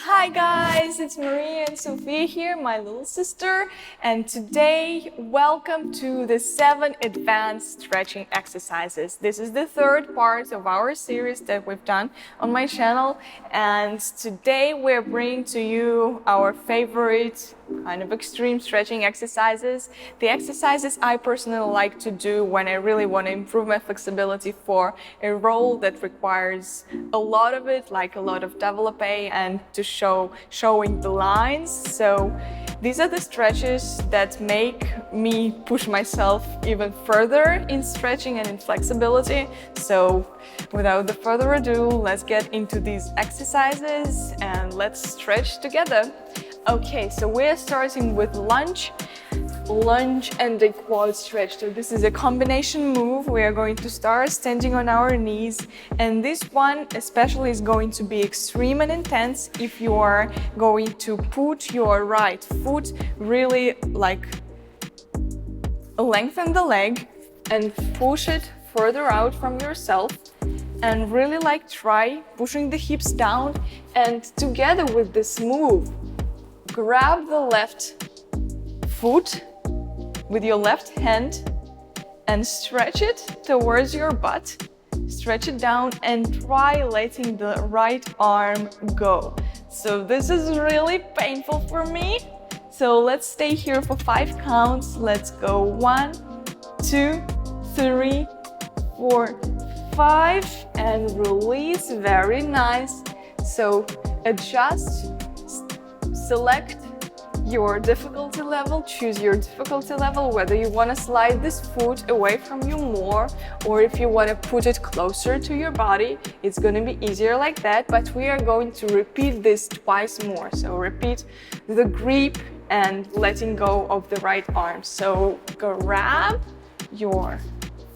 Hi guys, it's Maria and Sophia here, my little sister, and today welcome to the 7 advanced stretching exercises. This is the third part of our series that we've done on my channel, and today we're bringing to you our favorite kind of extreme stretching exercises. The exercises I personally like to do when I really want to improve my flexibility for a role that requires a lot of it, like a lot of developpés and to showing the lines. So these are the stretches that make me push myself even further in stretching and in flexibility. So without further ado, let's get into these exercises and let's stretch together. Okay, so we're starting with lunge and a quad stretch. So this is a combination move. We are going to start standing on our knees, and this one especially is going to be extreme and intense if you are going to put your right foot really like lengthen the leg and push it further out from yourself and really like try pushing the hips down, and together with this move grab the left foot with your left hand and stretch it towards your butt. Stretch it down and try letting the right arm go. So this is really painful for me. So let's stay here for 5 counts. Let's go 1, 2, 3, 4, 5 and release. Very nice. So adjust. Select your difficulty level, choose your difficulty level, whether you want to slide this foot away from you more or if you want to put it closer to your body, it's going to be easier like that, but we are going to repeat this twice more. So repeat the grip and letting go of the right arm. So grab your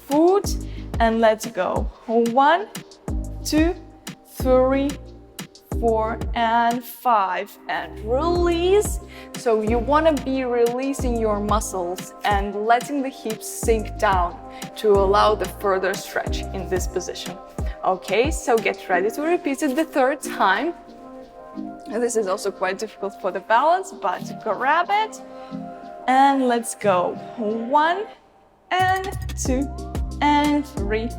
foot and let's go. 1, 2, 3, 4 and 5 and release. So you want to be releasing your muscles and letting the hips sink down to allow the further stretch in this position. Okay, so get ready to repeat it the third time. And this is also quite difficult for the balance, but grab it and let's go. 1 and 2 and 3,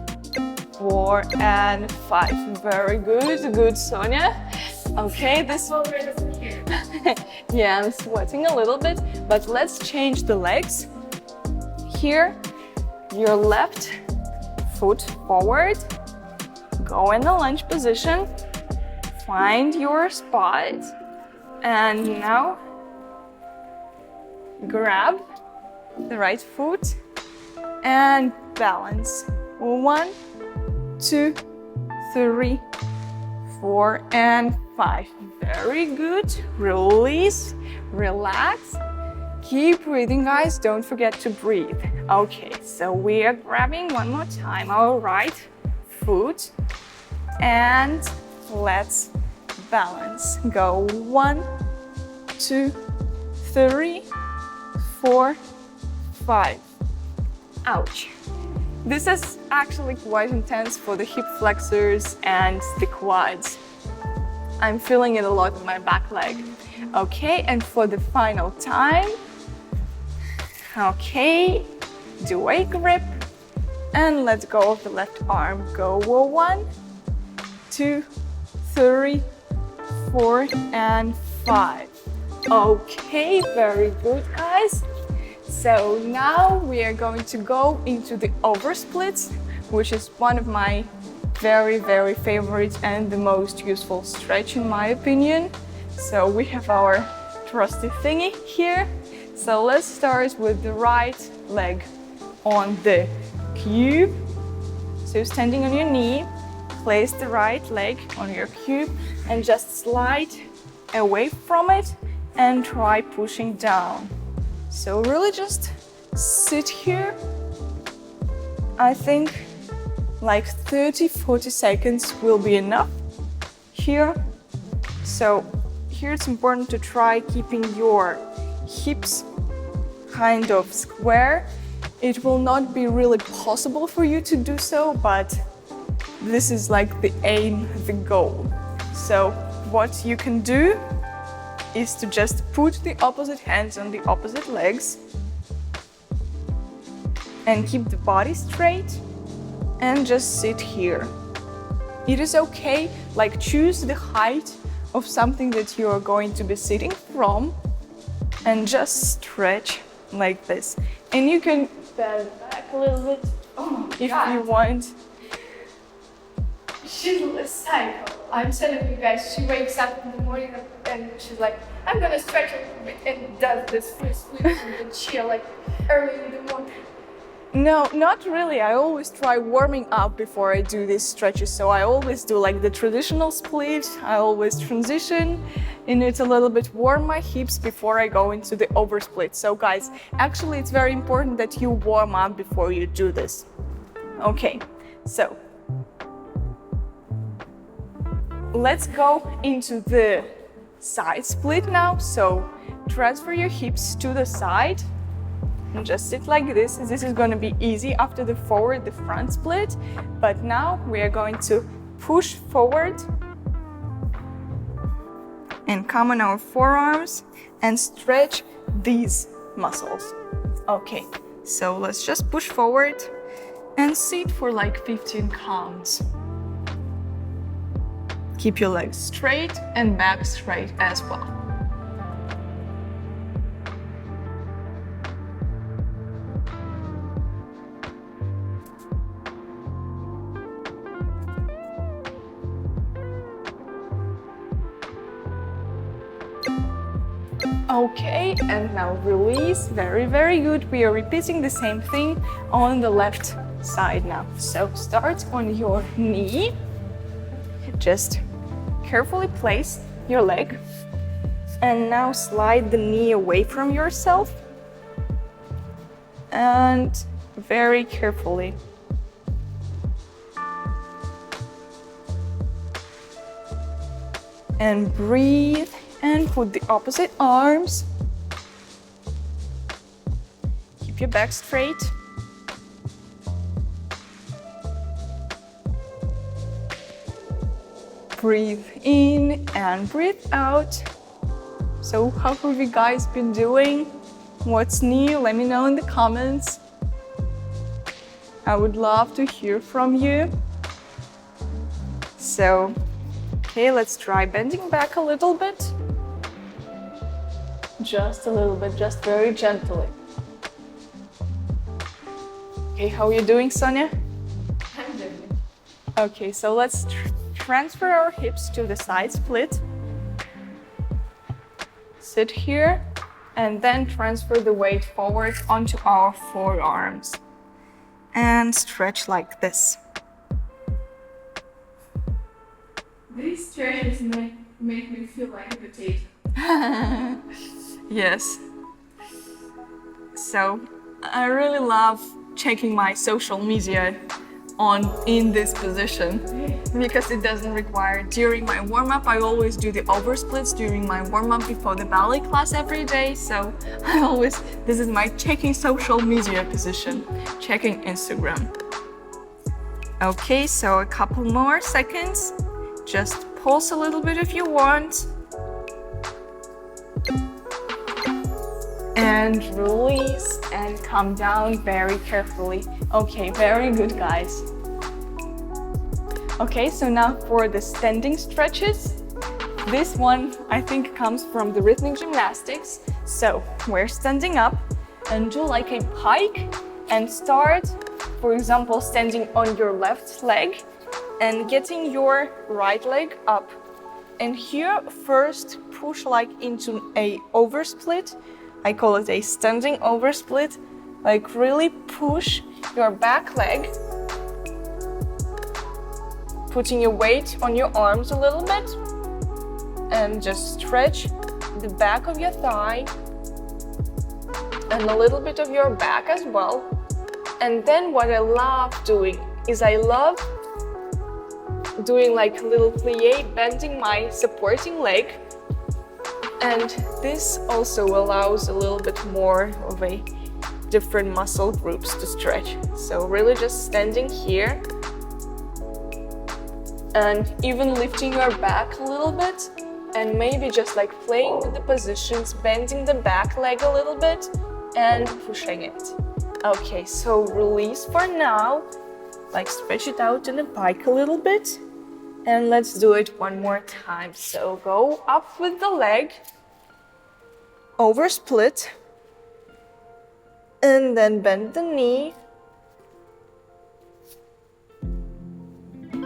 4 and 5. Very good, good, Sonia. Okay, this one. Yeah, I'm sweating a little bit, but let's change the legs. Here, your left foot forward. Go in the lunge position. Find your spot. And now grab the right foot and balance. 1, 2, 3, 4 and 5. Very good. Release, relax. Keep breathing, guys. Don't forget to breathe. Okay, so we are grabbing one more time our right foot and let's balance. Go 1, 2, 3, 4, 5. Ouch. This is actually quite intense for the hip flexors and the quads. I'm feeling it a lot in my back leg. Okay, and for the final time, okay, do a grip and let go of the left arm. Go 1, 2, 3, 4 and 5. Okay, very good, guys. So now we are going to go into the oversplits, which is one of my very, very favorite and the most useful stretch in my opinion. So we have our trusty thingy here. So let's start with the right leg on the cube. So standing on your knee, place the right leg on your cube and just slide away from it and try pushing down. So really just sit here. I think like 30-40 seconds will be enough here. So here it's important to try keeping your hips kind of square. It will not be really possible for you to do so, but this is like the aim, the goal. So what you can do is to just put the opposite hands on the opposite legs and keep the body straight and just sit here. It is okay, like choose the height of something that you are going to be sitting from and just stretch like this. And you can bend back a little bit if you want. She's a psycho. I'm telling you guys, she wakes up in the morning and she's like, I'm gonna stretch a little bit, and does this split and chill like early in the morning. No, not really. I always try warming up before I do these stretches. So I always do like the traditional split. I always transition in it a little bit, warm my hips before I go into the oversplit. So guys, actually it's very important that you warm up before you do this. Okay, so let's go into the side split now. So transfer your hips to the side and just sit like this. This is going to be easy after the front split. But now we are going to push forward and come on our forearms and stretch these muscles. Okay, so let's just push forward and sit for like 15 counts. Keep your legs straight and back straight as well. Okay, and now release. Very, very good. We are repeating the same thing on the left side now. So start on your knee. Just carefully place your leg. And now slide the knee away from yourself. And very carefully. And breathe. And put the opposite arms. Keep your back straight. Breathe in and breathe out. So how have you guys been doing? What's new? Let me know in the comments. I would love to hear from you. So, okay, let's try bending back a little bit. Just a little bit, just very gently. Okay, how are you doing, Sonia? I'm doing. Okay, so let's transfer our hips to the side split. Sit here and then transfer the weight forward onto our forearms. And stretch like this. These stretches make me feel like a potato. Yes. So I really love checking my social media in this position because it doesn't require. During my warm-up, I always do the oversplits during my warm-up before the ballet class every day. So this is my checking social media position, checking Instagram. Okay, so a couple more seconds. Just pulse a little bit if you want. And release and come down very carefully. Okay, very good, guys. Okay, so now for the standing stretches. This one, I think, comes from the rhythmic gymnastics. So we're standing up and do like a pike and start, for example, standing on your left leg and getting your right leg up. And here, first push like into a oversplit. I call it a standing oversplit. Like really push your back leg, putting your weight on your arms a little bit, and just stretch the back of your thigh and a little bit of your back as well. And then what I love doing is I love doing like a little plie, bending my supporting leg. And this also allows a little bit more of a different muscle groups to stretch. So really just standing here and even lifting your back a little bit and maybe just like playing with the positions, bending the back leg a little bit and pushing it. Okay, so release for now, like stretch it out in the pike a little bit, and let's do it one more time. So go up with the leg, over split, and then bend the knee,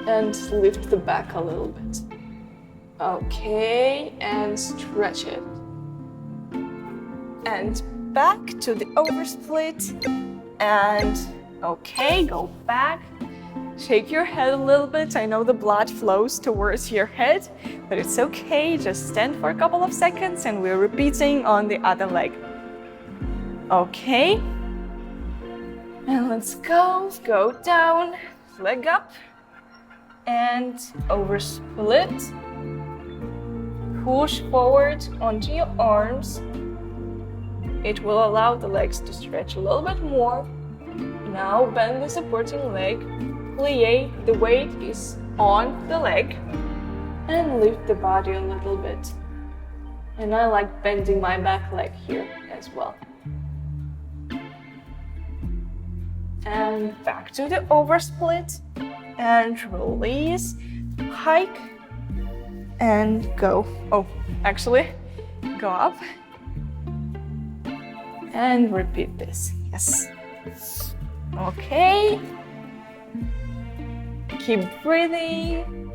and lift the back a little bit. Okay, and stretch it. And back to the oversplit. And okay, go back. Shake your head a little bit. I know the blood flows towards your head, but it's okay. Just stand for a couple of seconds and we're repeating on the other leg. Okay. And let's go. Go down, leg up, and oversplit. Push forward onto your arms. It will allow the legs to stretch a little bit more. Now bend the supporting leg, plie, the weight is on the leg, and lift the body a little bit. And I like bending my back leg here as well. And back to the oversplit, and release, hike, and go. Oh, actually, go up. And repeat this, yes. Okay. Keep breathing.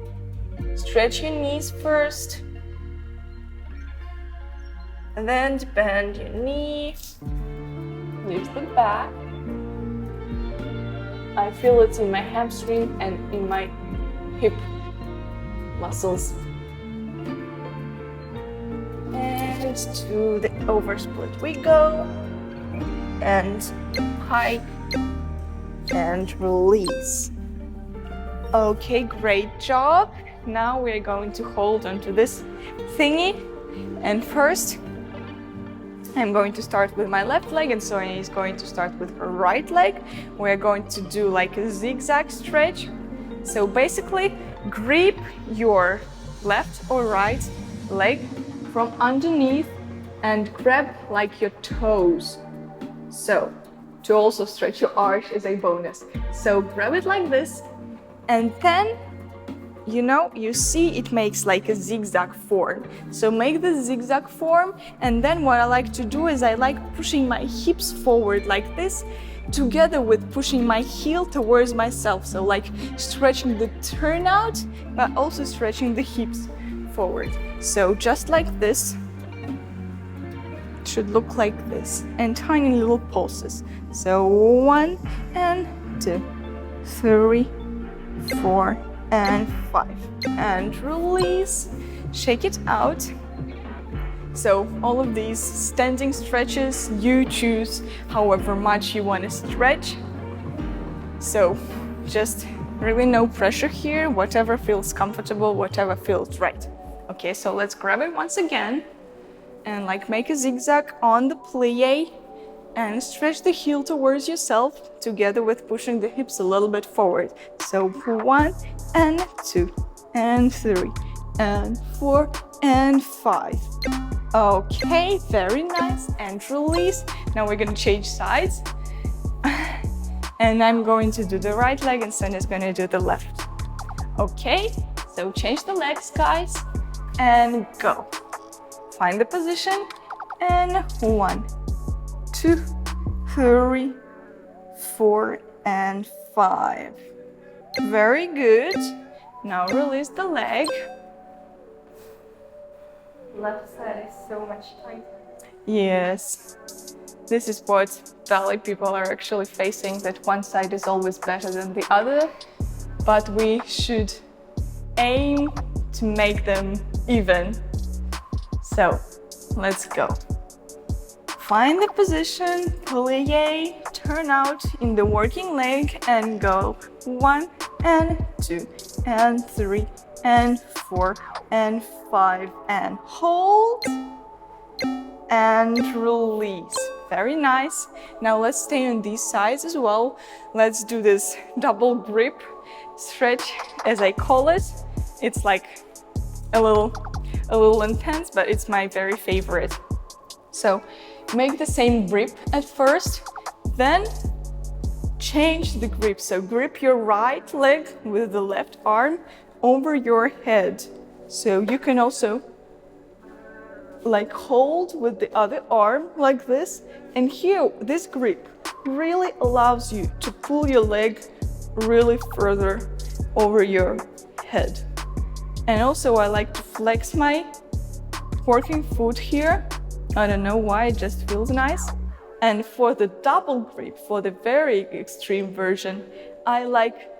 Stretch your knees first. And then bend your knee. Lift the back. I feel it in my hamstring and in my hip muscles. And to the oversplit we go. And hike and release. Okay, great job. Now we're going to hold onto this thingy. And first, I'm going to start with my left leg and Sonia is going to start with her right leg. We're going to do like a zigzag stretch. So basically, grip your left or right leg from underneath and grab like your toes. So, to also stretch your arch is a bonus. So grab it like this, and then, you see it makes like a zigzag form. So make the zigzag form, and then what I like to do is I like pushing my hips forward like this, together with pushing my heel towards myself. So like stretching the turnout, but also stretching the hips forward. So just like this. Should look like this, and tiny little pulses. So 1 and 2, 3, 4 and 5, and release. Shake it out. So all of these standing stretches, you choose however much you want to stretch. So just really no pressure here, whatever feels comfortable, whatever feels right. Okay, so let's grab it once again. And like make a zigzag on the plie and stretch the heel towards yourself together with pushing the hips a little bit forward. So 1 and 2 and 3 and 4 and 5. Okay, very nice, and release. Now we're gonna change sides. And I'm going to do the right leg and Sonia's gonna do the left. Okay, so change the legs, guys, and go. Find the position, and 1, 2, 3, 4, and 5. Very good. Now release the leg. Left side is so much tighter. Yes. This is what ballet people are actually facing, that one side is always better than the other, but we should aim to make them even. So, let's go. Find the position, plie, turn out in the working leg and go 1 and 2 and 3 and 4 and 5 and hold and release. Very nice. Now let's stay on these sides as well. Let's do this double grip stretch, as I call it. It's like a little a little intense, but it's my very favorite. So make the same grip at first, then change the grip. So grip your right leg with the left arm over your head. So you can also like hold with the other arm like this. And here, this grip really allows you to pull your leg really further over your head. And also I like to flex my working foot here. I don't know why, it just feels nice. And for the double grip, for the very extreme version, I like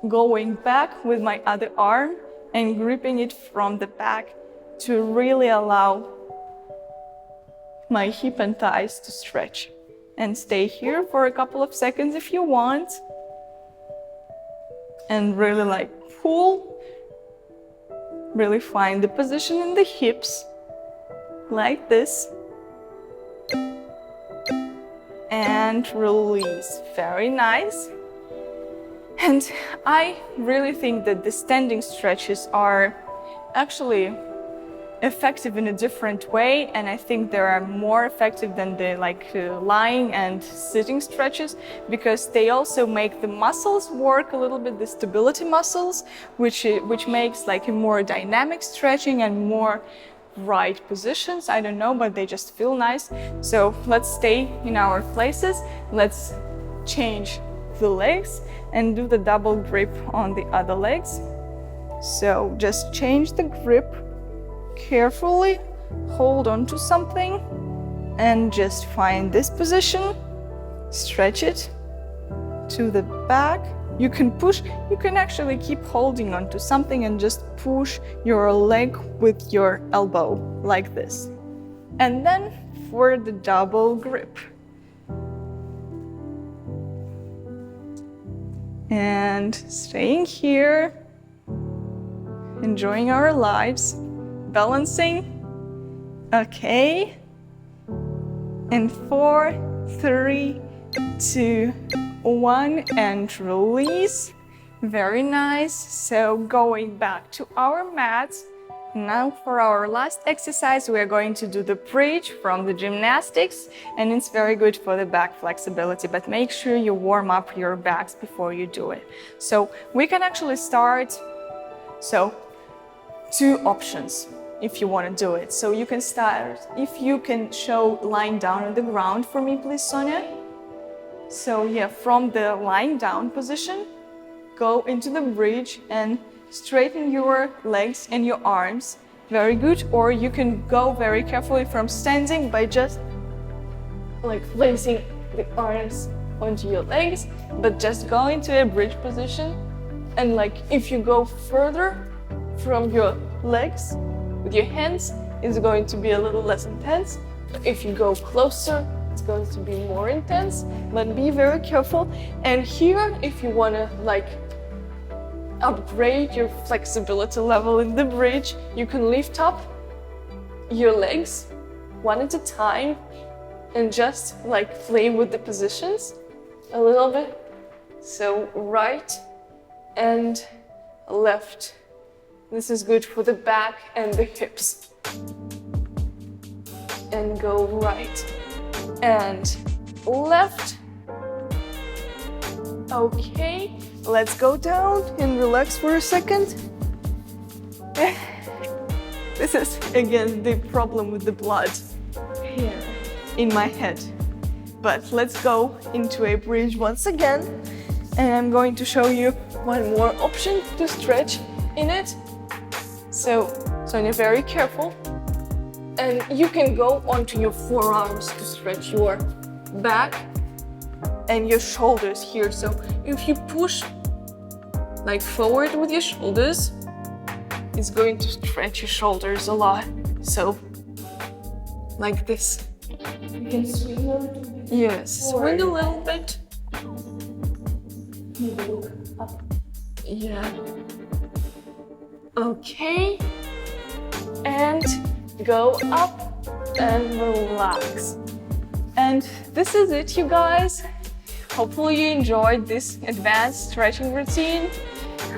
going back with my other arm and gripping it from the back to really allow my hip and thighs to stretch. And stay here for a couple of seconds if you want. And really like pull, really find the position in the hips, like this. And release, very nice. And I really think that the standing stretches are actually effective in a different way, and I think they are more effective than the lying and sitting stretches, because they also make the muscles work a little bit, the stability muscles, which makes like a more dynamic stretching and more right positions. I don't know, but they just feel nice. So let's stay in our places. Let's change the legs and do the double grip on the other legs. So just change the grip carefully, hold on to something and just find this position, stretch it to the back. You can push, you can actually keep holding on to something and just push your leg with your elbow like this. And then for the double grip. And staying here, enjoying our lives, balancing. Okay. And 4, 3, 2, 1, and release. Very nice. So going back to our mats. Now for our last exercise, we are going to do the bridge from the gymnastics, and it's very good for the back flexibility, but make sure you warm up your backs before you do it. So we can actually start, so 2 options if you want to do it. So you can start, if you can show lying down on the ground for me, please, Sonia. So yeah, from the lying down position, go into the bridge and straighten your legs and your arms. Very good. Or you can go very carefully from standing by just like placing the arms onto your legs, but just go into a bridge position. And like if you go further from your legs with your hands, it's going to be a little less intense. If you go closer, it's going to be more intense, but be very careful. And here, if you want to like upgrade your flexibility level in the bridge, you can lift up your legs one at a time and just like play with the positions a little bit. So right and left. This is good for the back and the hips. And go right and left. Okay, let's go down and relax for a second. This is again the problem with the blood here in my head. But let's go into a bridge once again. And I'm going to show you one more option to stretch in it. So you're very careful. And you can go onto your forearms to stretch your back and your shoulders here. So if you push like forward with your shoulders, it's going to stretch your shoulders a lot. So like this. You can swing a little bit. Yes, swing a little bit. Maybe look up. Yeah. Okay. And go up and relax. And this is it, you guys. Hopefully you enjoyed this advanced stretching routine.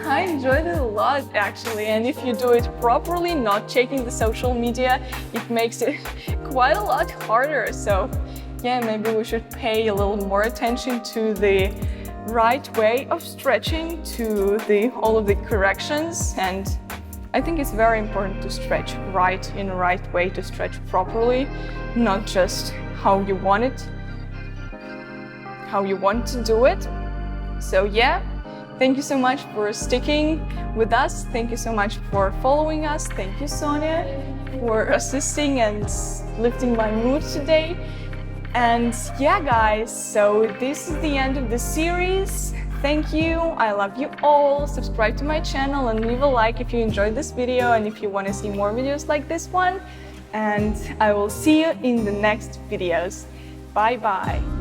I enjoyed it a lot actually, and if you do it properly, not checking the social media, it makes it quite a lot harder. So yeah, maybe we should pay a little more attention to the right way of stretching, to all of the corrections, and I think it's very important to stretch right in the right way, to stretch properly, not just how you want it, how you want to do it. So yeah, thank you so much for sticking with us. Thank you so much for following us. Thank you, Sonia, for assisting and lifting my mood today. And yeah, guys, so this is the end of the series. Thank you. I love you all. Subscribe to my channel and leave a like if you enjoyed this video and if you want to see more videos like this one. And I will see you in the next videos. Bye bye.